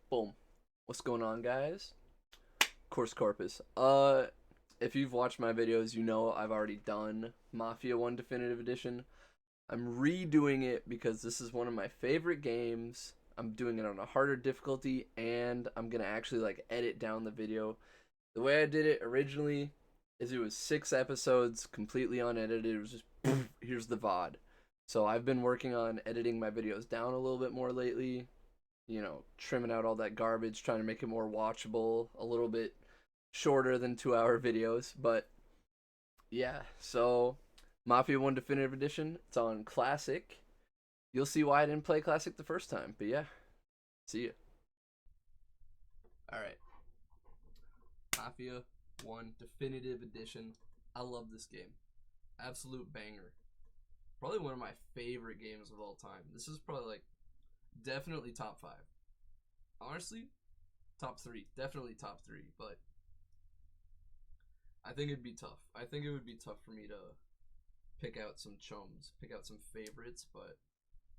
Boom. What's going on, guys? Course Corpus. If you've watched my videos, you know I've already done Mafia 1 Definitive Edition. I'm redoing it because this is one of my favorite games. I'm doing it on a harder difficulty, and I'm gonna actually edit down the video. The way I did it originally is it was 6 episodes completely unedited. It was just here's the VOD. So I've been working on editing my videos down a little bit more lately, trimming out all that garbage, trying to make it more watchable, a little bit shorter than 2 hour videos. But yeah, so Mafia 1 Definitive Edition, it's on Classic. You'll see why I didn't play Classic the first time. But yeah, see ya. Alright, Mafia 1 Definitive Edition. I love this game. Absolute banger. Probably one of my favorite games of all time. This is probably definitely top 5. Honestly, top 3. Definitely top 3, but I think it'd be tough. I think it would be tough for me to pick out some chums, pick out some favorites, but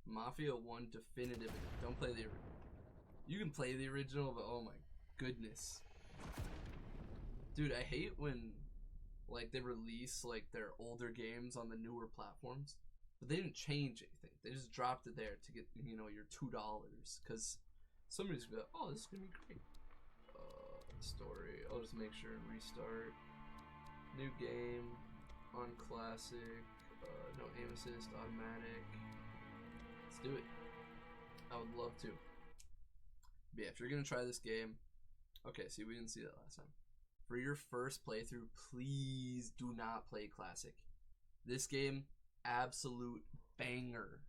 Mafia 1 Definitive. Don't play the original. You can play the original, but oh my goodness. Dude, I hate when they release their older games on the newer platforms, but they didn't change anything. They just dropped it there to get your $2, because somebody's gonna be like, oh, this is gonna be great. Story. I'll just make sure and restart. New game on classic. No aim assist, automatic. Let's do it. I would love to. But yeah, if you're gonna try this game, okay. See, we didn't see that last time. For your first playthrough, please do not play classic. This game, absolute banger.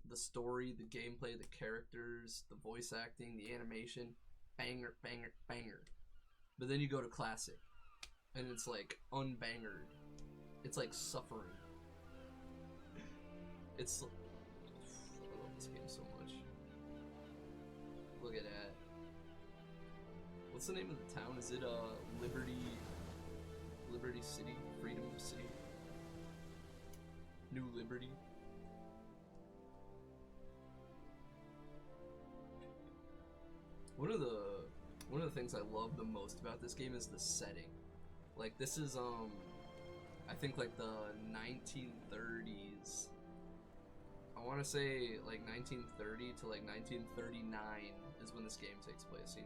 The story, the gameplay, the characters, the voice acting, the animation, banger, banger, banger. But then you go to classic, and it's unbangered. It's suffering. It's I love this game so much. Look at that. What's the name of the town? Is it Liberty City? Freedom City? New Liberty? One of the things I love the most about this game is the setting. This is I think the 1930s. I want to say 1930 to 1939 is when this game takes place.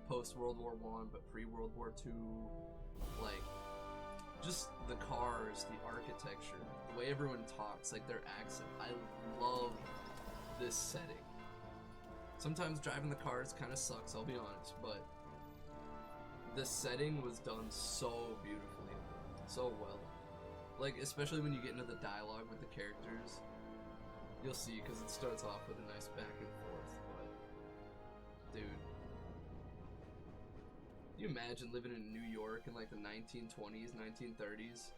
Post World War I, but pre World War II. Just the cars, the architecture, the way everyone talks, their accent. I love this setting. Sometimes driving the cars kind of sucks, I'll be honest, but this setting was done so beautifully, so well. Especially when you get into the dialogue with the characters. You'll see, because it starts off with a nice back and forth, but dude, can you imagine living in New York in the 1920s, 1930s?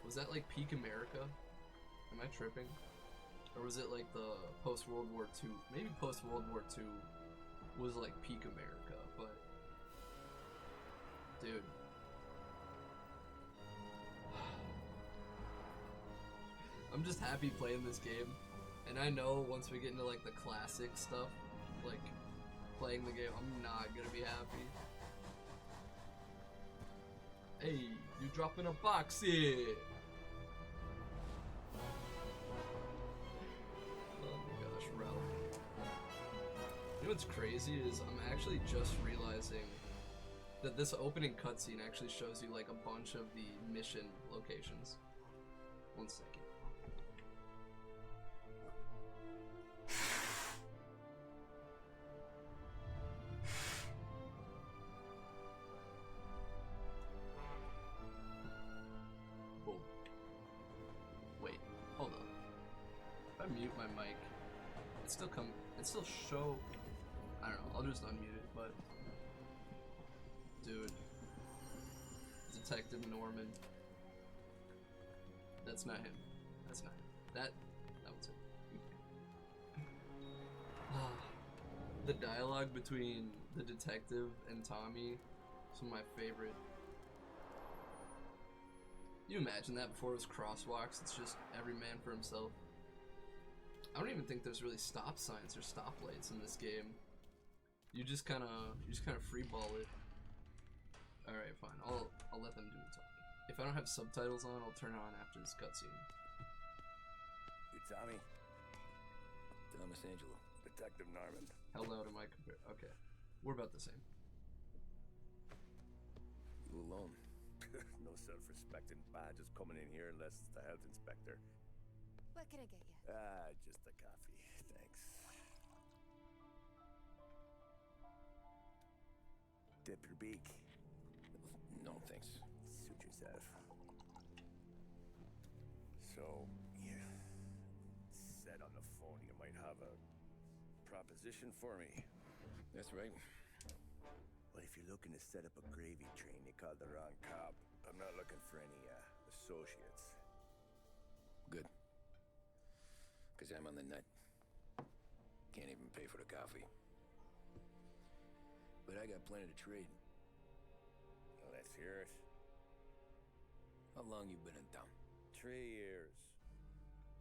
Was that peak America? Am I tripping? Or was it the post World War II? Maybe post World War II was peak America, but dude. I'm just happy playing this game, and I know once we get into the classic stuff, playing the game, I'm not gonna be happy. Hey, you dropping a box here? Oh my gosh, Ralph. You know what's crazy is I'm actually just realizing that this opening cutscene actually shows you a bunch of the mission locations. 1 second. Boom. Wait, hold up. If I mute my mic, it still show. I don't know. I'll just unmute it, but dude, Detective Norman. That's not him. That's not him. That was him. The dialogue between the detective and Tommy is one of my favorite. Can you imagine that before it was crosswalks? It's just every man for himself. I don't even think there's really stop signs or stoplights in this game. You just kind of freeball it. All right, fine. I'll let them do the talking. If I don't have subtitles on, I'll turn it on after this cutscene. You Tommy? Thomas Angelo. Detective Norman. How loud am I compared? Okay, we're about the same. You alone? No self-respecting badges coming in here unless it's the health inspector. What can I get you? Just a coffee, thanks. Dip your beak. No, thanks. Suit yourself. So, you said on the phone you might have a proposition for me. That's right. Well, if you're looking to set up a gravy train, you called the wrong cop. I'm not looking for any, associates. Good. Because I'm on the nut. Can't even pay for the coffee. But I got plenty to trade. Well, let's hear it. How long you been in town? 3 years.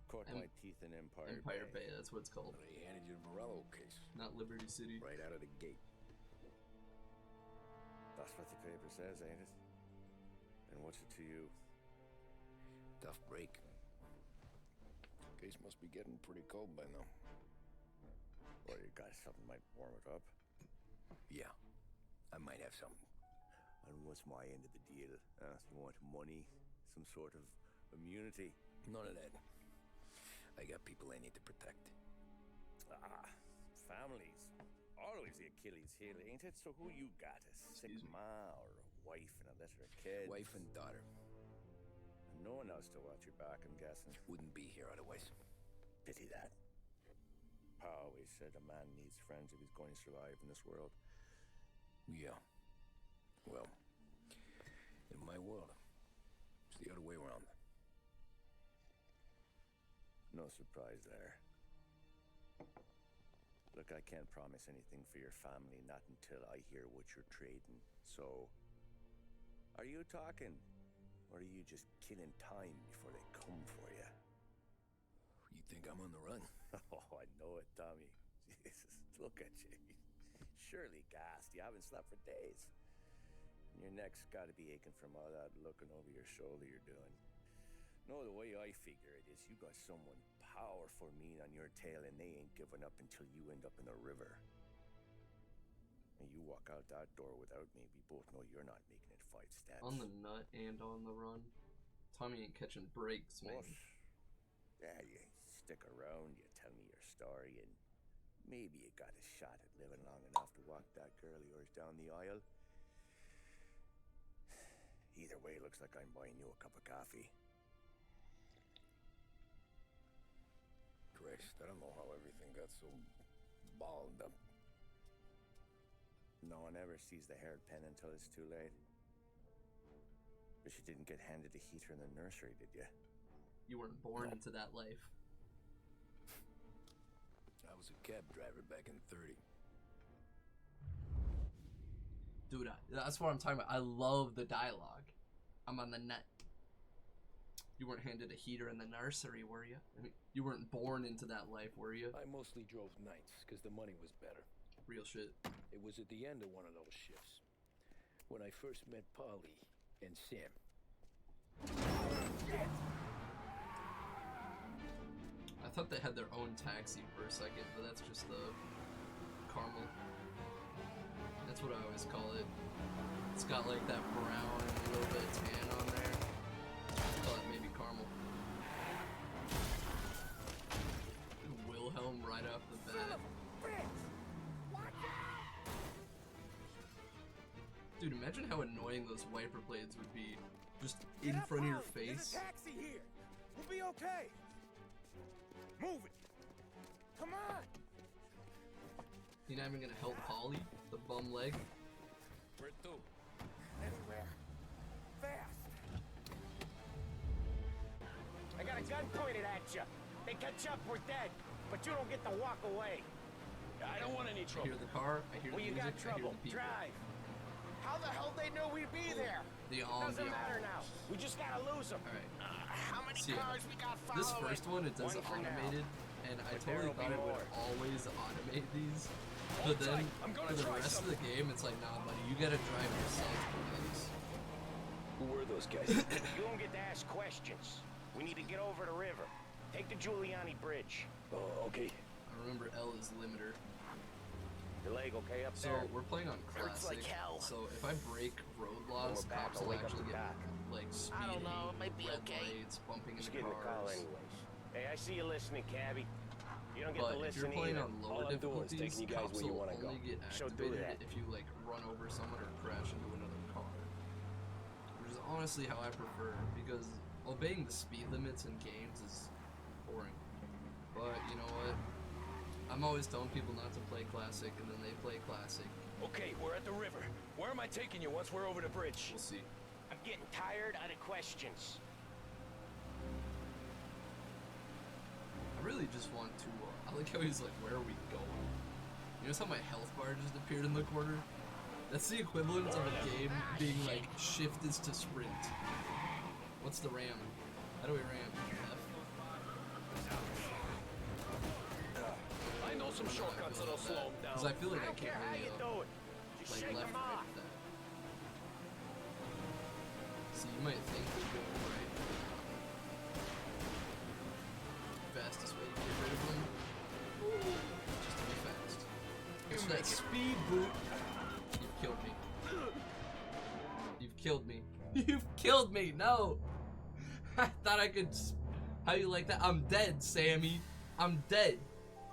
Caught my teeth in Empire Bay, that's what it's called. Well, they handed you the Morello case. Not Liberty City. Right out of the gate. That's what the paper says, ain't it? And what's it to you? Tough break. Case must be getting pretty cold by now. Well, you got something might warm it up. Yeah, I might have something. And what's my end of the deal? You want money? Some sort of immunity? None of that. I got people I need to protect. Families. Always the Achilles heel, ain't it? So who you got? A sick ma or a wife and a litter of kids? Wife and daughter. And no one else to watch your back, I'm guessing. Wouldn't be here otherwise. Pity that. Pa always said a man needs friends if he's going to survive in this world. Yeah. Well, in my world, it's the other way around. No surprise there. Look, I can't promise anything for your family, not until I hear what you're trading. So, are you talking? Or are you just killing time before they come for you? You think I'm on the run? Oh, I know it, Tommy. Jesus, look at you. Surely gassed. You haven't slept for days. And your neck's got to be aching from all that looking over your shoulder you're doing. No, the way I figure it is you got someone powerful mean on your tail and they ain't giving up until you end up in the river. And you walk out that door without me, we both know you're not making it 5 steps. On the nut and on the run. Tommy ain't catching breaks, man. What? Yeah, you stick around, you tell me your story, and maybe you got a shot at living long enough to walk that girl of yours down the aisle. Either way, looks like I'm buying you a cup of coffee. Christ, I don't know how everything got so balled up. No one ever sees the hairpin until it's too late. But you didn't get handed a heater in the nursery, did you? You weren't born into that life. I was a cab driver back in 30. Dude, that's what I'm talking about. I love the dialogue. I'm on the net. You weren't handed a heater in the nursery, were you? I mean, you weren't born into that life, were you? I mostly drove nights because the money was better. Real shit. It was at the end of one of those shifts when I first met Polly and Sam. I thought they had their own taxi for a second, but that's just the caramel. That's what I always call it. It's got like that brown and a little bit of tan on there. I call it maybe caramel. Wilhelm right off the bat. Dude, imagine how annoying those wiper blades would be just in front of your face. There's a taxi here. We'll be okay. Move it. Come on. You're not even gonna help Polly, the bum leg. Where to? Anywhere. Fast. I got a gun pointed at you. They catch up, we're dead. But you don't get to walk away. I don't want any I trouble. hear the car, I hear Well, the you music, got I hear trouble. the people. Drive. How the hell they know we'd be there? The Doesn't matter now. We just gotta lose them. Alright. How many See, cars we got following? This first one, it does One for now. automated, and I But totally there'll thought be it would more. always automate these. But then, for the rest of the game, it's like, nah, buddy, you gotta drive yourself to place. Who were those guys? You don't get to ask questions. We need to get over the river. Take the Giuliani Bridge. Oh, okay. I remember L is limiter. Your leg okay up So there? we're playing on Hurts classic. like hell. So if I break road laws, We're back, cops I'll will wake up actually the get doc. like speeding, I don't know, it might be red okay. lights, bumping Just into getting the call cars. anyways. Hey, I see you listening, cabbie. You don't get But to if you're listen playing either. on All lower I'm doing is difficulties, taking you guys cops where you will wanna only go. get So do activated that. if you like run over someone or crash into another car. Which is honestly how I prefer, because obeying the speed limits in games is boring. But you know what? I'm always telling people not to play classic, and then they play classic. Okay, we're at the river. Where am I taking you once we're over the bridge? We'll see. I'm getting tired of the questions. I really just want to. I like how he's like, "Where are we going?" You notice how my health bar just appeared in the corner? That's the equivalent of a game being like, shift is to sprint. What's the ram? How do we ram? F? I know some shortcuts that'll slow him Because down. I feel like I I don't care can't how really you do it. Just like shake left them right off. with that. So you might think we go right. Fastest way to get rid of them. Just to be fast. It's that speed boot. You've killed me. You've killed me. You've killed me. No. I thought I could. How you like that? I'm dead, Sammy. I'm dead.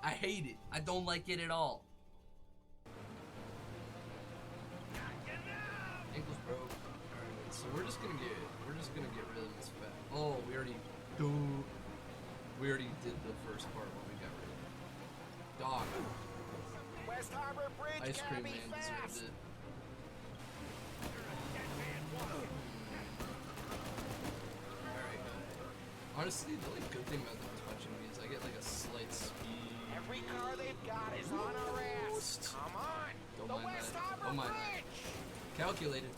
I hate it. I don't like it at all. Ankles broke. Alright, so we're just gonna get rid of this fat. Oh, we already did the first part when we got rid of it. Dog. West Harbor Bridge, Ice cream cabbie, man deserved fast. it. Alright, honestly, the only good thing about them touching me is I get like a slight speed. Every car they've got is on our ass. Come on. Don't the mind West that. Harbor Don't mind that. Bridge. Calculated.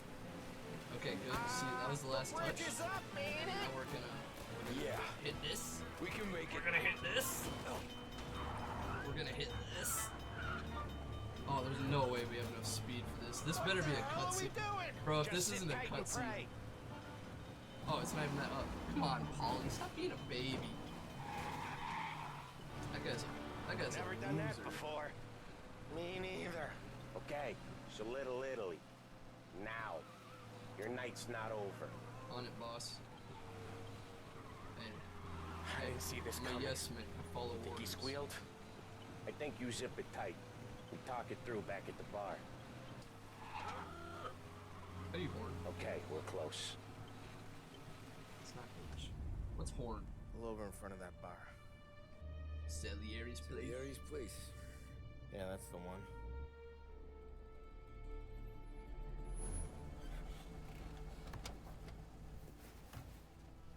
Okay, good. See, that was the last The bridge touch. is up, ain't Now it? we're gonna Yeah, hit this. we can make it. We're gonna hit this. We're gonna hit this. Oh, there's no way we have enough speed for this. This better be a What are we cutscene. doing? Bro, if Just this sit isn't a tight and cutscene. pray. Oh, it's not even that up. Come on, Polly. Stop being a baby. That guy's Never a done that loser. before. Me neither. Okay, so Little Italy. Now, your night's not over. On it, boss. Hey, I didn't see this I'm a coming. yes man. I follow Think he orders. squealed? I think you zip it tight. We talk it through back at the bar. Hey, horn. Okay, we're close. It's not much. What's horn? A little over in front of that bar. Salieri's place. Gary's place. Yeah, that's the one.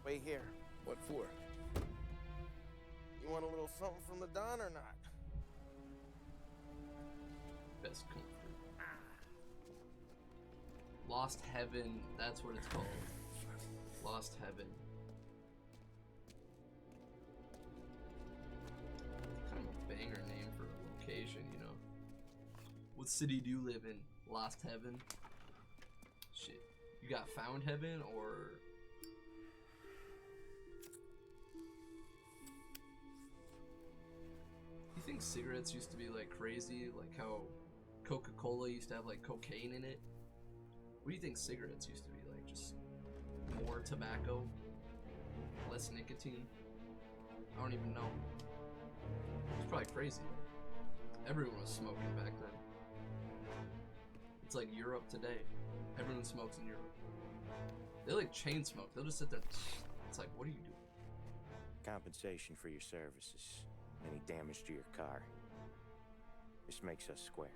Wait here. What for? You want a little something from the Don or not? Best comfort. Lost Heaven. That's what it's called. Lost Heaven. Kind of a banger name for a location, you know. What city do you live in? Lost Heaven? Shit. You got Found Heaven or... You think cigarettes used to be like crazy? Like how Coca-Cola used to have like cocaine in it? What do you think cigarettes used to be like? Just more tobacco? Less nicotine? I don't even know. It's probably crazy. Everyone was smoking back then. It's like Europe today. Everyone smokes in Europe. They like chain smoke. They'll just sit there. It's like, what are you doing? Compensation for your services. Any damage to your car. This makes us square.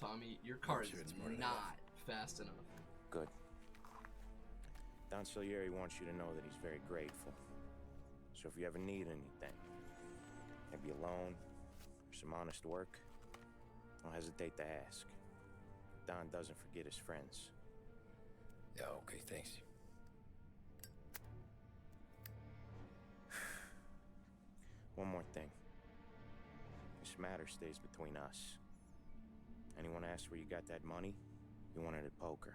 Tommy, your car is sure it's more than not fast enough. Good. Don Salieri wants you to know that he's very grateful. So if you ever need anything, maybe a loan or some honest work, don't hesitate to ask. Don doesn't forget his friends. Yeah, okay, thanks. One more thing. matter stays between us. Anyone asks where you got that money, you won it at poker.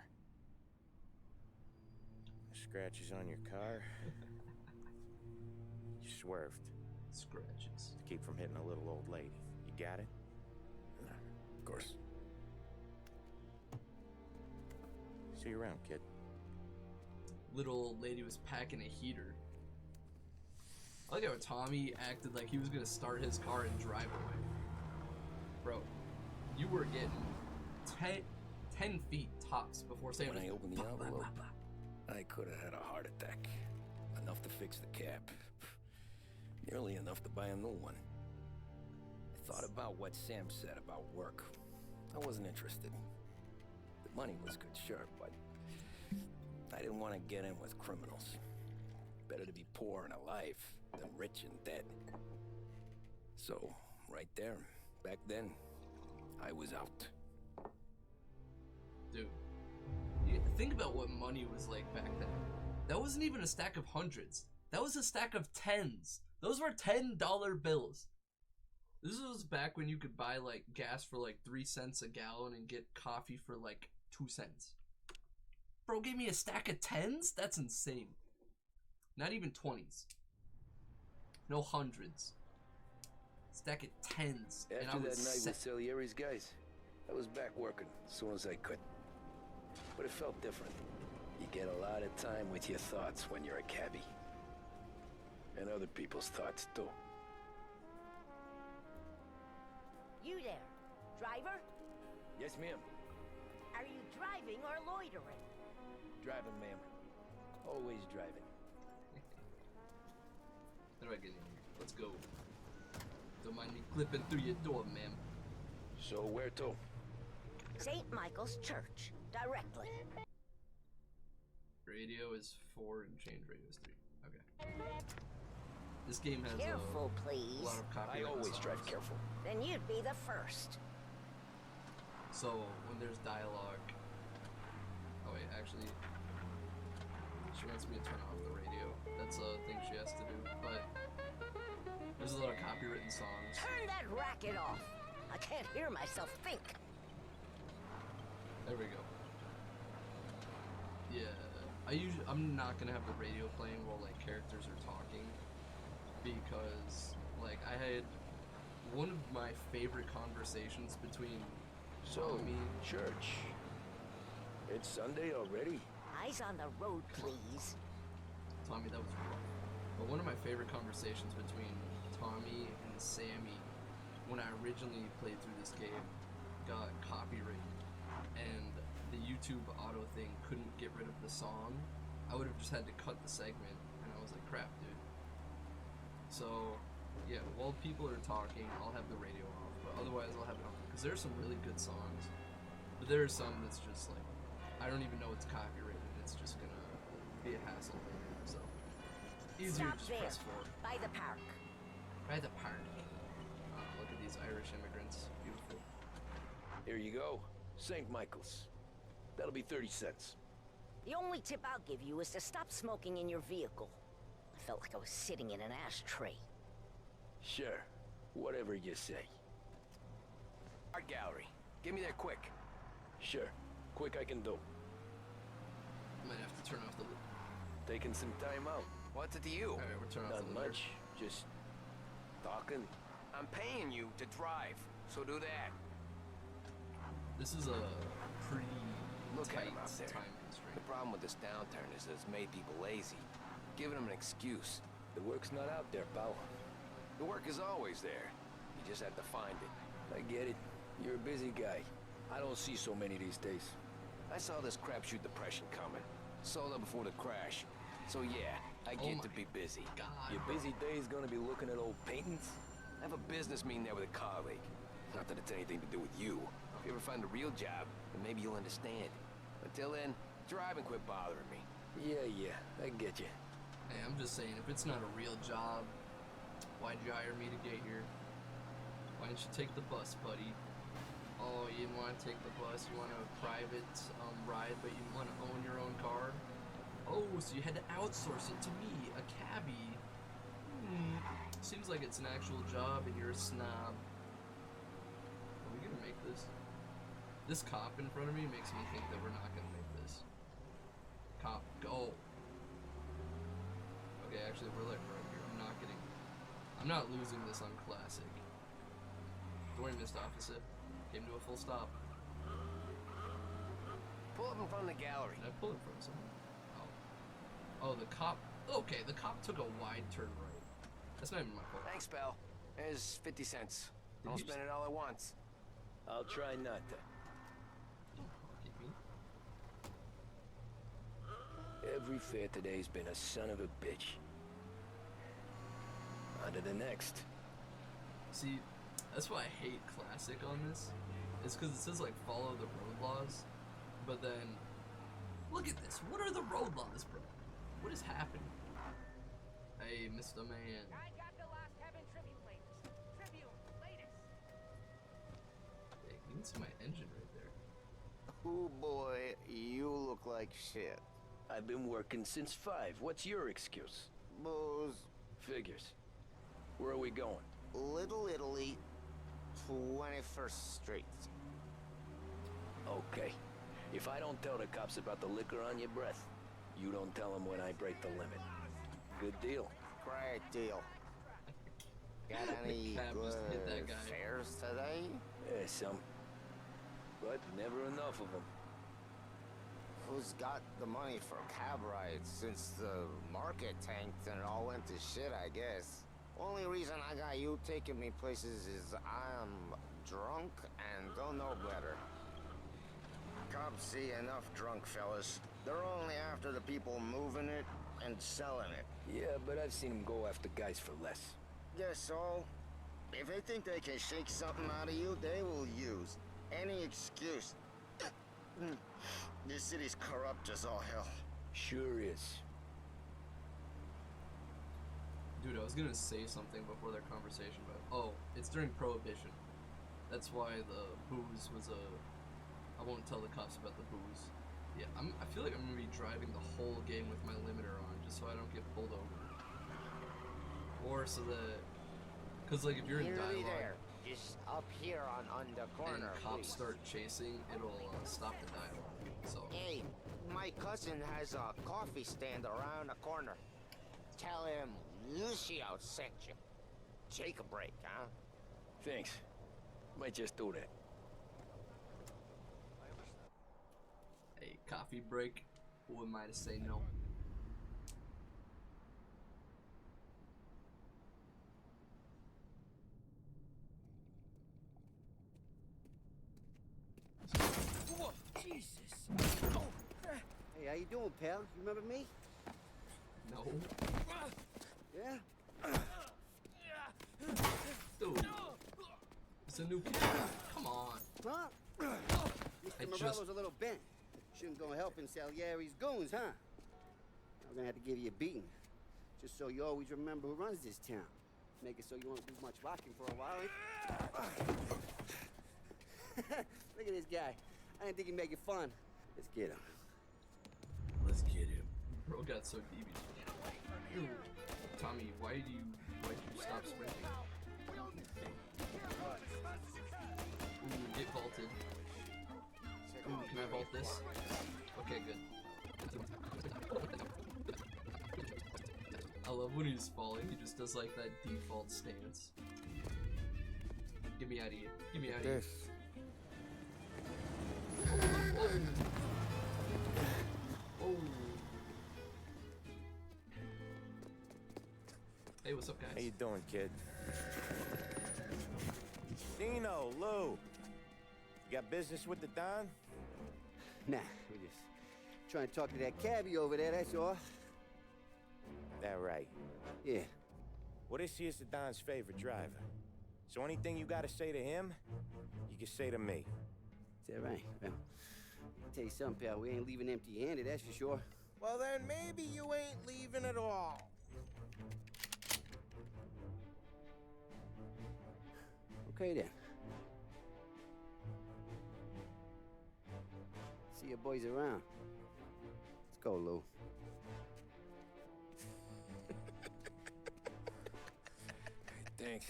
The scratches on your car, you swerved Scratches. to keep from hitting a little old lady. You got it? Of course. See you around, kid. Little old lady was packing a heater. I like how Tommy acted like he was gonna start his car and drive away. Bro, you were getting 10 feet tops before saying When I opened the blah, blah, envelope, blah, blah. I could have had a heart attack. Enough to fix the cap. Nearly enough to buy a new one. I thought about what Sam said about work. I wasn't interested. The money was good, sure, but I didn't want to get in with criminals. Better to be poor and alive than rich and dead. So, right there, back then, I was out. Dude, think about what money was like back then. That wasn't even a stack of hundreds. That was a stack of tens. Those were $10 bills. This was back when you could buy like gas for like 3 cents a gallon and get coffee for like 2 cents. Bro gave me a stack of tens? That's insane. Not even 20s. No hundreds. Stack of tens. And I After that was night set. with Salieri's guys, I was back working as soon as I could. But it felt different. You get a lot of time with your thoughts when you're a cabbie. And other people's thoughts, too. You there, driver? Yes, ma'am. Are you driving or loitering? Driving, ma'am. Always driving. How do I get in here? Let's go. Don't mind me clipping through your door, ma'am. So where to? St. Michael's Church, directly. Radio is 4 and change radio is 3. Okay. This game has Careful, a please. lot of I copyright always songs. drive careful. Then you'd be the first. So when there's dialogue, oh wait, actually, she wants me to turn off the radio. That's a thing she has to do. But there's a lot of copywritten songs. Turn that racket off. I can't hear myself think. There we go. Yeah, I'm not gonna have the radio playing while like characters are talking, because like I had one of my favorite conversations between So, me. church. It's Sunday already? Eyes on the road, please. Tommy, that was rough. But one of my favorite conversations between Tommy and Sammy when I originally played through this game got copyrighted, and the YouTube auto thing couldn't get rid of the song. I would have just had to cut the segment, and I was like, crap, dude. So, yeah, while people are talking, I'll have the radio off, but otherwise I'll have it on, because there's some really good songs, but there are some that's just like, I don't even know it's copyrighted, it's just gonna be a hassle later, so easier Stop to just there, press 4. by the park. By the park. Look at these Irish immigrants, beautiful. Here you go. St. Michael's. That'll be 30 cents. The only tip I'll give you is to stop smoking in your vehicle. I felt like I was sitting in an ashtray. Sure. Whatever you say. Art gallery. Get me there quick. Sure. Quick I can do. Might have to turn off the. Taking some time out. What's it to you? Alright, we're turning off Not the leader. much. Just talking. I'm paying you to drive, so do that. This is a pretty Look at tight him out there. time The constraint. problem with this downturn is that it's made people lazy, giving them an excuse. The work's not out there, pal. The work is always there. You just have to find it. I get it. You're a busy guy. I don't see so many these days. I saw this crapshoot depression coming. Sold up before the crash. So yeah, I get to my be busy. God, Your bro. busy day's gonna be looking at old paintings? I have a business meeting there with a colleague. Not that it's anything to do with you. If you ever find a real job, then maybe you'll understand. Until then, drive and quit bothering me. Yeah, I get you. Hey, I'm just saying, if it's not a real job, why'd you hire me to get here? Why didn't you take the bus, buddy? Oh, you didn't want to take the bus, you want a private ride, but you want to own your own car? Oh, so you had to outsource it to me, a cabbie. Seems like it's an actual job and you're a snob. This cop in front of me makes me think that we're not gonna make this. Cop, go. Okay, actually, we're like right here. I'm not losing this on classic. Don't worry, Mr. Officer. Came to a full stop. Pull up in front of the gallery. Did I pull in front of someone? Oh. Oh, the cop. Okay, the cop took a wide turn right. That's not even my fault. Thanks, pal. There's 50 cents. Did I'll you spend it all at once. I'll try not to. Don't pocket me. Every fair today's been a son of a bitch. On to the next. See, that's why I hate classic on this. It's because it says like follow the road laws, but then look at this. What are the road laws, bro? What is happening? Hey, Mr. Man. I got the last Heaven tribute latest. Tribute latest. Hey, you can see my engine right there. Oh boy, you look like shit. I've been working since 5. What's your excuse? Booze. Figures. Where are we going? Little Italy, 21st Street. Okay. If I don't tell the cops about the liquor on your breath, you don't tell them when I break the limit. Good deal. Great deal. Got any Cab just hit that good guy. fares today? Yeah, some. But never enough of them. Who's got the money for cab rides since the market tanked and it all went to shit, I guess? Only reason I got you taking me places is I'm drunk and don't know better. Cops see enough drunk fellas. They're only after the people moving it and selling it. Yeah, but I've seen them go after guys for less. Guess so. If they think they can shake something out of you, they will use any excuse. This city's corrupt as all hell. Sure is. Dude, I was gonna say something before their conversation, but oh, it's during Prohibition. That's why the booze was a. I won't tell the cops about the booze. Yeah, I feel like I'm gonna be driving the whole game with my limiter on, just so I don't get pulled over. Or so that, cause like if you're in Nearly dialogue there. Just up here on the and corner. cops please. start chasing, it'll stop the dialogue. So Hey, my cousin has a coffee stand around the corner. Tell him Lucio sent you. Take a break, huh? Thanks. Might just do that. a coffee break. Who am I to say no? Whoa, Jesus! Oh. Hey, how you doing, pal? You remember me? No. Yeah? Dude. It's a new kid. Come on. Huh? I Mr. just- Morello's a little bent. Shouldn't go helping Salieri's goons, huh? I'm gonna have to give you a beating. Just so you always remember who runs this town. Make it so you won't do much rocking for a while. Look at this guy. I didn't think he'd make it fun. Let's get him. Let's get him. Bro got so deep. Ew. Tommy, why'd you stop sprinting? Ooh, get vaulted. Ooh, can I vault this? Okay, good. I love when he's falling, he just does like that default stance. Get me out of here. Get me out of here. Oh. Hey, what's up, guys? How you doing, kid? Dino, Lou. You got business with the Don? Nah, we're just trying to talk to that cabbie over there, that's all. That right. Yeah. Well, this here's the Don's favorite driver. So anything you gotta say to him, you can say to me. Is that right? Well, I'll tell you something, pal. We ain't leaving empty-handed, that's for sure. Well, then maybe you ain't leaving at all. Okay, then. See your boys around. Let's go, Lou. Thanks.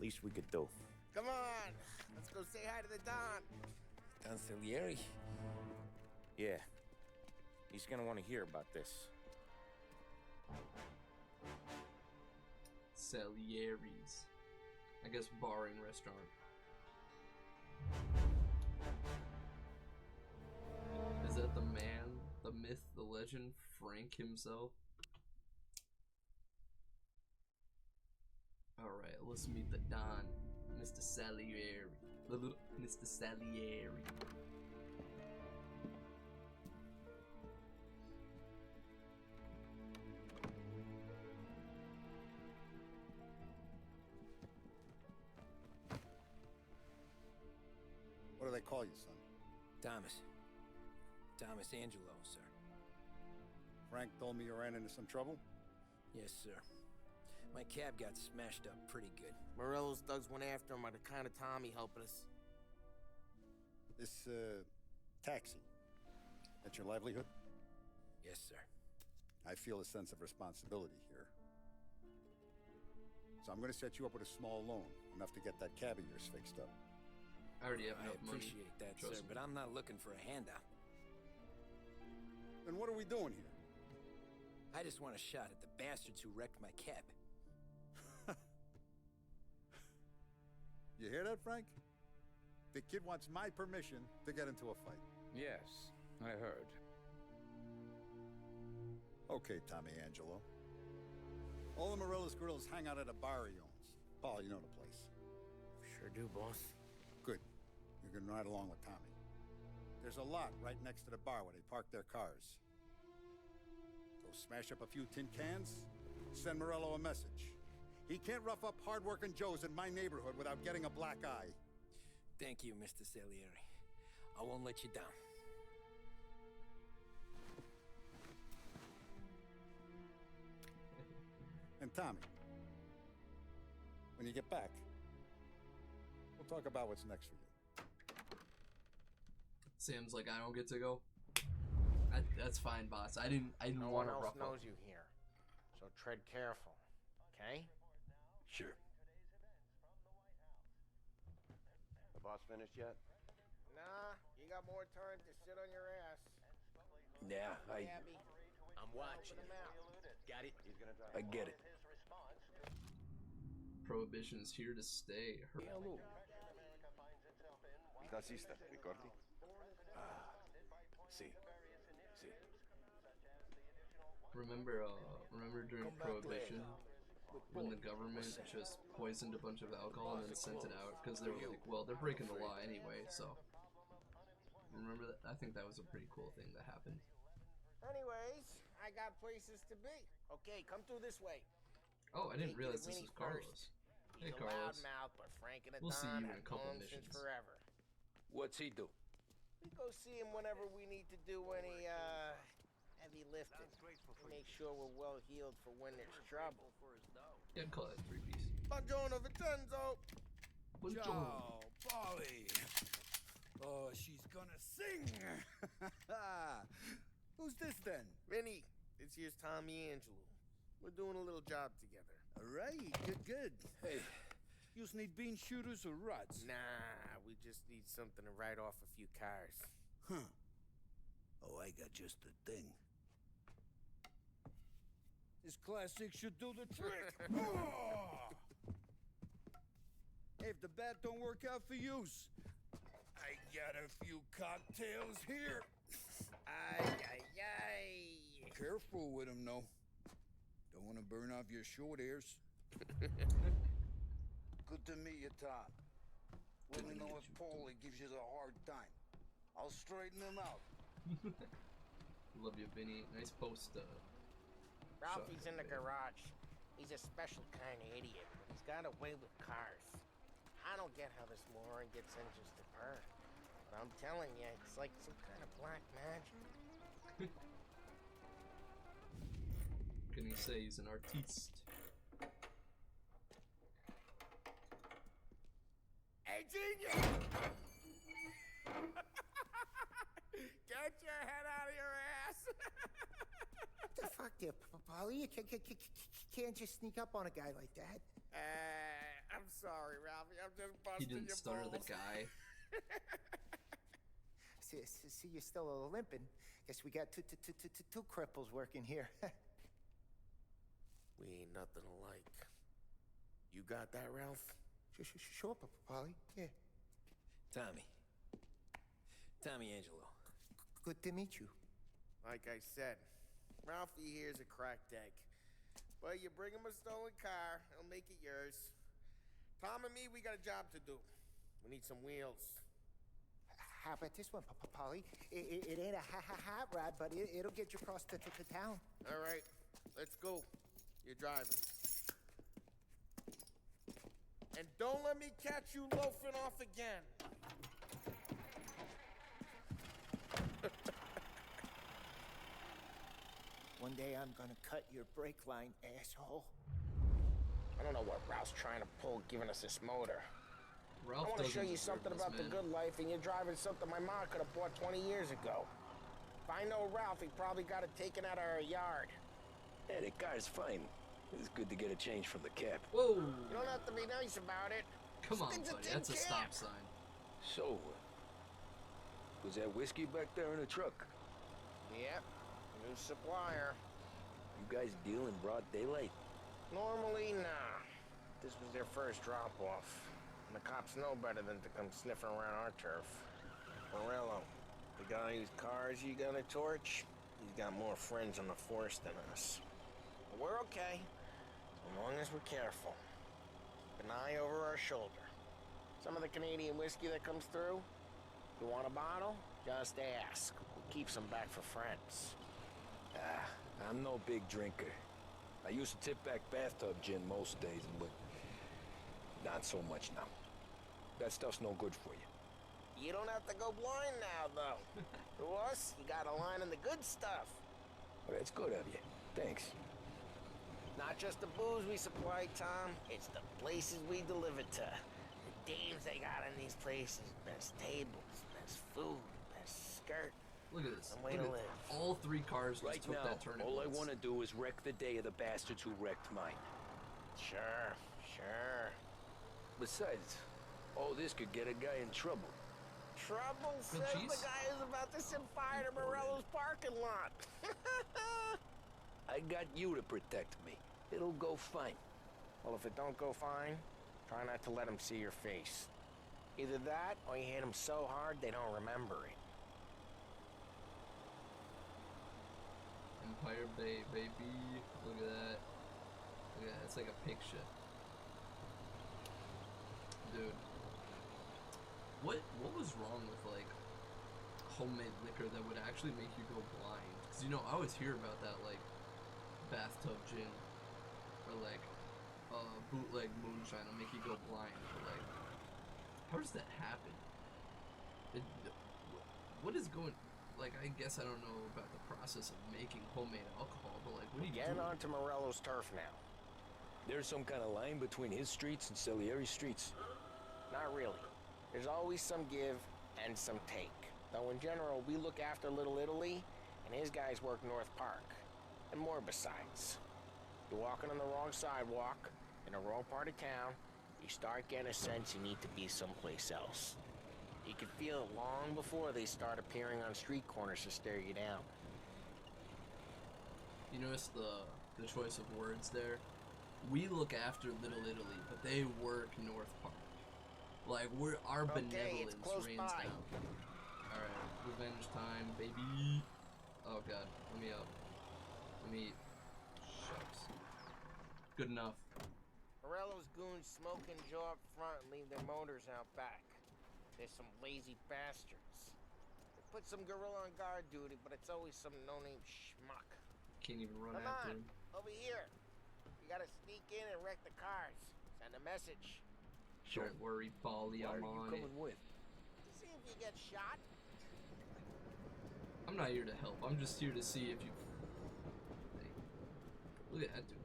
Least we could do. Come on. Let's go say hi to the Don. Don Salieri? Yeah. He's gonna want to hear about this. Salieri's. I guess bar and restaurant. Is that the man, the myth, the legend, Frank himself? Alright, let's meet the Don, Mr. Salieri. The little Mr. Salieri. What do they call you, son? Thomas. Thomas Angelo, sir. Frank told me you ran into some trouble? Yes, sir. My cab got smashed up pretty good. Morello's thugs went after him on account of Tommy helping us. This, taxi. That's your livelihood? Yes, sir. I feel a sense of responsibility here. So I'm gonna set you up with a small loan, enough to get that cab of yours fixed up. I already have I enough money. appreciate that, Trust sir, me. but I'm not looking for a handout. Then what are we doing here? I just want a shot at the bastards who wrecked my cab. You hear that, Frank? The kid wants my permission to get into a fight. Yes, I heard. Okay, Tommy Angelo. All the Morello's girls hang out at a bar he owns. Paul, you know the place. Sure do, boss. Good. You can ride along with Tommy. There's a lot right next to the bar where they park their cars. Go smash up a few tin cans, send Morello a message. He can't rough up hard-working Joes in my neighborhood without getting a black eye. Thank you, Mr. Salieri. I won't let you down. And Tommy, when you get back, we'll talk about what's next for you. Sam's like, I don't get to go. That's fine, boss. I didn't No want one to else rough up. knows you here, so tread careful, okay? Sure. The boss finished yet? Nah, you got more time to sit on your ass. Yeah, Abby, I'm watching. him out. Got it? He's gonna drive. I get it. Prohibition's here to stay. Hello. Tassista, ricordi? See. Remember during Prohibition, when the government just poisoned a bunch of alcohol and then sent it out because they were like, well, they're breaking the law anyway, so. Remember that? I think that was a pretty cool thing that happened. Anyways, I got places to be. Okay, come through this way. Oh, I didn't Take realize it to this Winnie was Carlos. first. Hey, He's a Carlos. loudmouth, but Frank and the We'll see Don you in have a couple known since missions. forever. What's he do? We go see him whenever we need to do any heavy lifting. We make sure we're well healed for when there's trouble. Yeah, I'd call that 3-piece. Buongiorno, Vincenzo. Buongiorno. Polly! Oh, she's gonna sing! Who's this then? Vinny, this here's Tommy Angelo. We're doing a little job together. All right, good. Hey, You need bean shooters or rods? Nah, we just need something to write off a few cars. Huh. Oh, I got just the thing. This classic should do the trick. Oh! Hey, if the bat don't work out for yous, I got a few cocktails here. Ay. Careful with them, though. Don't want to burn off your short hairs. Good to meet you, Tom. Let me know if Paulie gives you a hard time. I'll straighten him out. Love you, Vinny. Nice post. Ralphie's in the garage. He's a special kind of idiot, but he's got a way with cars. I don't get how this moron gets engines to burn. But I'm telling you, it's like some kind of black magic. Can you say he's an artiste? Hey, genius! Get your head out of your ass! What the fuck there, Polly? You can't just sneak up on a guy like that. I'm sorry, Ralphie. I'm just He busting didn't your stutter balls. the guy. See, you're still limping. Guess we got two cripples working here. We ain't nothing alike. You got that, Ralph? Sure, Polly. Yeah. Tommy. Tommy Angelo. Good to meet you. Like I said, Ralphie here's a cracked egg. But you bring him a stolen car, he'll make it yours. Tom and me, we got a job to do. We need some wheels. How about this one, Polly? It ain't a hot rod, but it'll get you across to town. All right, let's go. You're driving. And don't let me catch you loafing off again. One day I'm gonna cut your brake line, asshole. I don't know what Ralph's trying to pull, giving us this motor. Ralph I want to doesn't show you deserve something this, about the man. good life, and you're driving something my mom could have bought 20 years ago. If I know Ralph, he probably got it taken out of our yard. Yeah, the car's fine. It's good to get a change from the cab. Whoa! You don't have to be nice about it. Come on, Thing's a buddy. tin That's a can. stop sign. So, was that whiskey back there in the truck? Yep, new supplier. You guys deal in broad daylight? Normally, nah. This was their first drop-off. And the cops know better than to come sniffing around our turf. Morello, the guy whose cars you gonna torch, he's got more friends on the force than us. But we're okay, as long as we're careful. Keep an eye over our shoulder. Some of the Canadian whiskey that comes through, you want a bottle? Just ask. We'll keep some back for friends. I'm no big drinker. I used to tip back bathtub gin most days, but not so much now. That stuff's no good for you. You don't have to go blind now, though. To us, you got a line in the good stuff. Well, that's good of you. Thanks. Not just the booze we supply, Tom. It's the places we deliver to. The dames they got in these places. Best tables, best food, best skirt. Look at this. Some way Look to at live. all three cars just Right took now, that turn. all I want to do is wreck the day of the bastards who wrecked mine. Sure. Besides, all this could get a guy in trouble. Trouble says cheese? the guy is about to set fire to Morello's parking lot. I got you to protect me. It'll go fine. Well, if it don't go fine, try not to let them see your face. Either that, or you hit them so hard they don't remember it. Empire Bay, baby. Look at that. Look at that. It's like a picture. Dude. What was wrong with, like, homemade liquor that would actually make you go blind? Because, you know, I always hear about that, like, bathtub gin. Or, like, bootleg moonshine will make you go blind. But, like, how does that happen? What is going... Like, I guess I don't know about the process of making homemade alcohol, but, like, what do you do? Get on to Morello's turf now. There's some kind of line between his streets and Salieri's streets. Not really. There's always some give and some take. Though in general, we look after Little Italy, and his guys work North Park. And more besides. You're walking on the wrong sidewalk, in the wrong part of town, you start getting a sense you need to be someplace else. You can feel it long before they start appearing on street corners to stare you down. You notice the choice of words there? We look after Little Italy, but they work North Park. Like, our benevolence reigns down. Alright, revenge time, baby. Oh god, let me up. Let me... Shucks. Good enough. Morello's goons smoke and jaw up front and leave their motors out back. They're some lazy bastards. They put some gorilla on guard duty, but it's always some no-name schmuck. Can't even run Come after on, him. over here. You gotta sneak in and wreck the cars. Send a message. Don't worry, Polly, I'm on it. With? To see if you get shot. I'm not here to help. I'm just here to see if you... Hey. Look at that dude.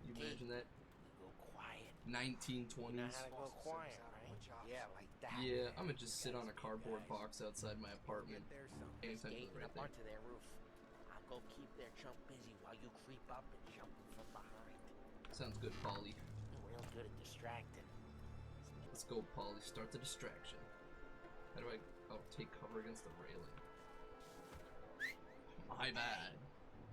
You imagine that? Go quiet. 1920s. You know how to go quiet, right? Yeah, like that. Yeah, I'm gonna just sit on a cardboard box outside my apartment. Anytime Skating right up there. onto their roof. I'll go keep their chump busy while you creep up and jump from behind. Sounds good, Polly. real good at distracting. Let's go, Polly. Start the distraction. How do I... Oh, take cover against the railing. My bad.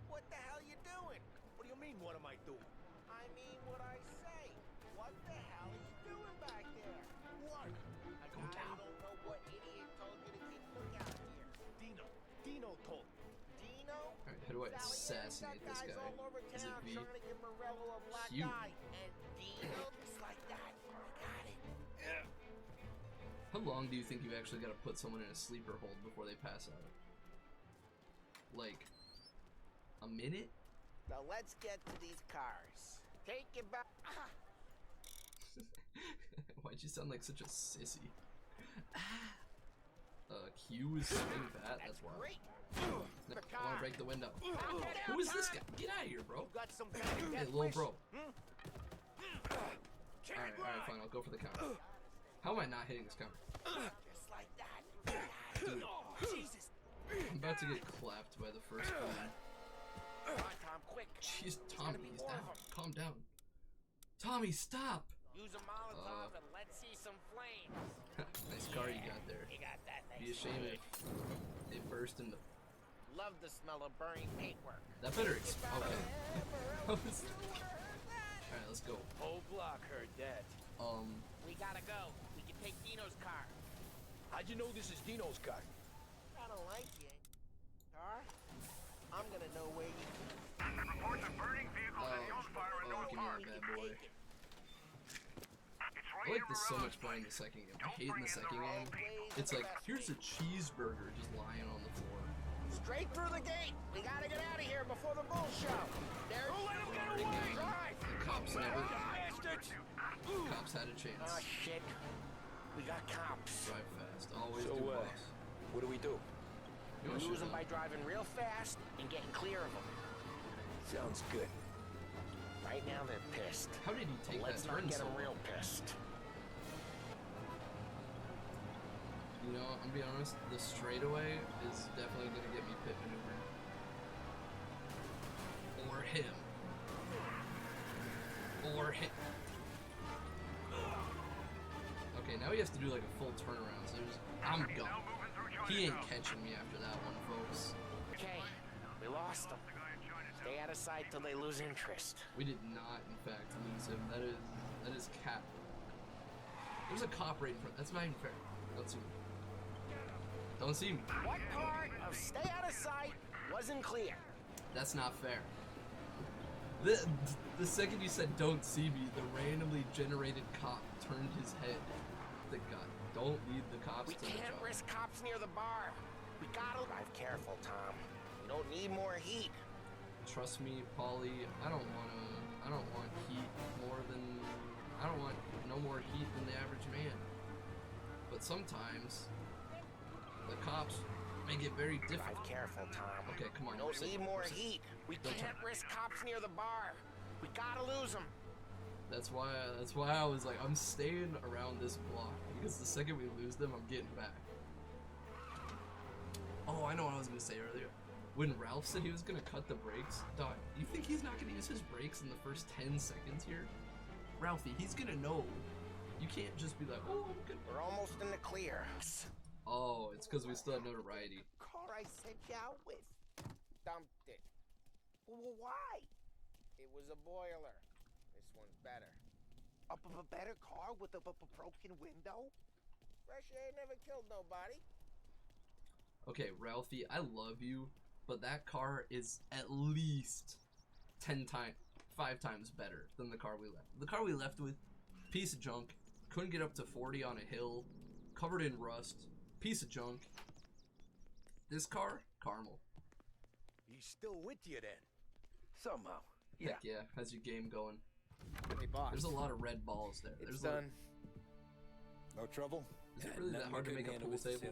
What the hell you doing? What do you mean, what am I doing? I mean what I say. What the hell are you doing back there? What? A Go guy down. who don't know what idiot told you to keep lookout here. Dino told me. Dino? Alright, how do I assassinate this Guys guy? all over Is it town V? trying to give Morello a black Q. eye. And Dino? Just like that. I got it. How long do you think you actually gotta put someone in a sleeper hold before they pass out? Like, a minute? Now let's get to these cars. Take it back. Why'd you sound like such a sissy? Q is swing fat, that's why. Great. No, I wanna break the window. Who is this guy? Get out of here, bro. Got some Hey, little bro. Alright, fine, I'll go for the counter. How am I not hitting this counter? Just like that. Dude, Jesus. I'm about to get clapped by the first one. Come on, Tom, quick. Jeez, There's Tommy, gonna be he's more down. of 'em. Calm down. Tommy, stop! Use a Molotov and let's see some flames. Nice car you got there. You got that nice. Be ashamed if it burst into... Love the smell of burning paintwork. That better okay. Alright, let's go. Whole block heard that. We gotta go. We can take Dino's car. How'd you know this is Dino's car? I don't like it. Car? I'm gonna know where you... Oh, give me that bad boy. I like this so much more in the second game. I hate in the second game. It's like, here's a cheeseburger just lying on the floor. Straight through the gate. We gotta get out of here before the bull show. There's... Drive! The cops never... Cops had a chance. Oh, shit. We got cops. Drive fast. Always So, do, boss. what do we do? You We know, lose them by driving real fast and getting clear of them. Sounds good. Right now they're pissed. How did he take Let's that not turn get so them well? real pissed. You know, I'm gonna be honest, the straightaway is definitely gonna get me pit maneuver. Or him. Or him. Okay, now he has to do like a full turnaround, so I'm gone. He ain't catching me after that one, folks. Okay, we lost them. Stay out of sight till they lose interest. We did not, in fact, lose him. That is cap. There's a cop right in front. That's not even fair. Don't see me. Don't see me. What part of stay out of sight wasn't clear? That's not fair. The second you said don't see me, the randomly generated cop turned his head. The God, don't lead the cops We to the can't job. risk cops near the bar. We gotta drive careful, Tom. We don't need more heat. Trust me, Paulie, I don't want heat more than... I don't want no more heat than the average man. But sometimes, the cops make it very difficult. Drive careful, Tom. Okay, come on. We don't need more heat. We Don't can't turn. risk cops near the bar. We gotta lose them. That's why I was like, I'm staying around this block, because the second we lose them, I'm getting back. Oh, I know what I was gonna say earlier. When Ralph said he was gonna cut the brakes, dog, you think he's not gonna use his brakes in the first 10 seconds here? Ralphie, he's gonna know. You can't just be like, oh, I'm good. We're almost in the clear. Oh, it's because we still have notoriety. Car I sent you out with. Dumped it. Well, why? It was a boiler. This one's better. A better car with a broken window? Fresh air never killed nobody. Okay, Ralphie, I love you, but that car is at least 5 times better than the car we left. The car we left with, piece of junk, couldn't get up to 40 on a hill, covered in rust, piece of junk. This car, caramel. He's still with you then? Somehow. Yeah. Heck yeah, how's your game going? Hey, boss. There's a lot of red balls there. It's There's done. No trouble? Is it really that hard to make a pool table?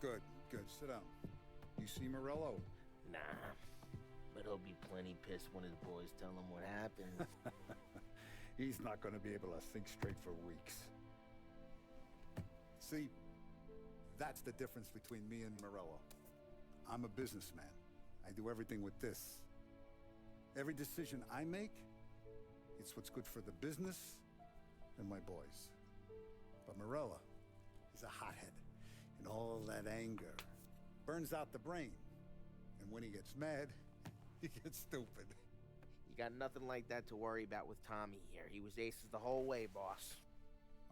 Good, good. Sit down. You see Morello? Nah. But he'll be plenty pissed when his boys tell him what happened. He's not going to be able to think straight for weeks. See, that's the difference between me and Morello. I'm a businessman. I do everything with this. Every decision I make, it's what's good for the business and my boys. But Morella, he's a hothead, and all that anger burns out the brain. And when he gets mad, he gets stupid. You got nothing like that to worry about with Tommy here. He was aces the whole way, boss.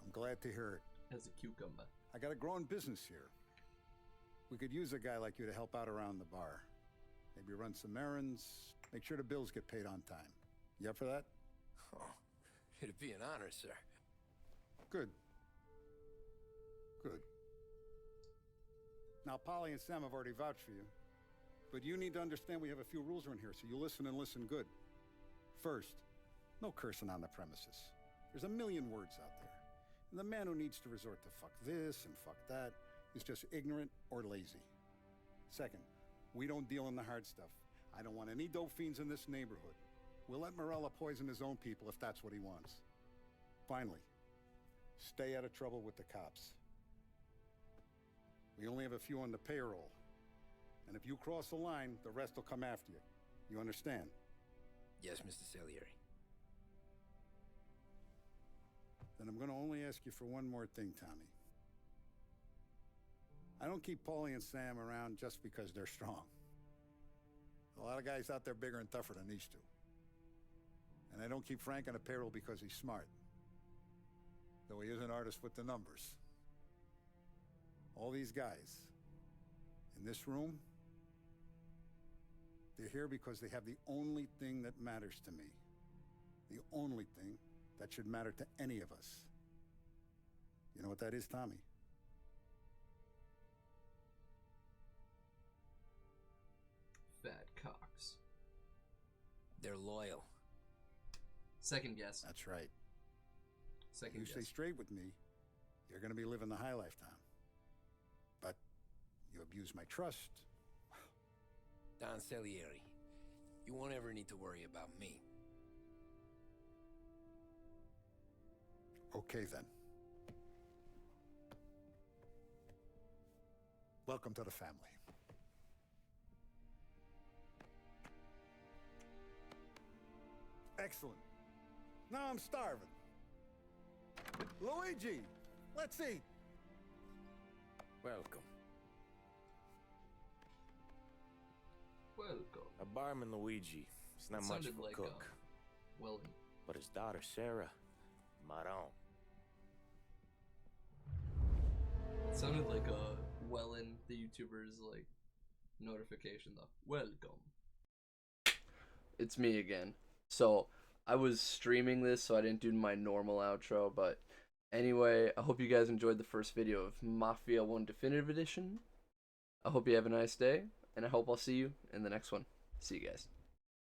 I'm glad to hear it. As a cucumber. I got a growing business here. We could use a guy like you to help out around the bar. Maybe run some errands, make sure the bills get paid on time. You up for that? Oh, it'd be an honor, sir. Good. Good. Now, Polly and Sam have already vouched for you. But you need to understand we have a few rules around here, so you listen and listen good. First, no cursing on the premises. There's a million words out there. And the man who needs to resort to fuck this and fuck that is just ignorant or lazy. Second, we don't deal in the hard stuff. I don't want any dope fiends in this neighborhood. We'll let Morella poison his own people if that's what he wants. Finally, stay out of trouble with the cops. We only have a few on the payroll. And if you cross the line, the rest will come after you. You understand? Yes, Mr. Salieri. Then I'm going to only ask you for one more thing, Tommy. I don't keep Paulie and Sam around just because they're strong. A lot of guys out there bigger and tougher than these two. And I don't keep Frank on a payroll because he's smart. Though he is an artist with the numbers. All these guys in this room, they're here because they have the only thing that matters to me. The only thing that should matter to any of us. You know what that is, Tommy? Fat cocks. They're loyal. Second guess. That's right. Second You guess. stay straight with me, you're going to be living the high life, Tom. But you abuse my trust. Don Salieri, you won't ever need to worry about me. Okay, then. Welcome to the family. Excellent. Now I'm starving. Luigi, let's eat. Welcome. Welcome. A barman Luigi. It's not It much sounded of a like, cook. Wellen. But his daughter, Sarah, Maron. It sounded like a Wellen, the YouTuber's like notification though. Welcome. It's me again. So I was streaming this, so I didn't do my normal outro, but anyway, I hope you guys enjoyed the first video of Mafia 1 Definitive Edition. I hope you have a nice day, and I hope I'll see you in the next one. See you guys.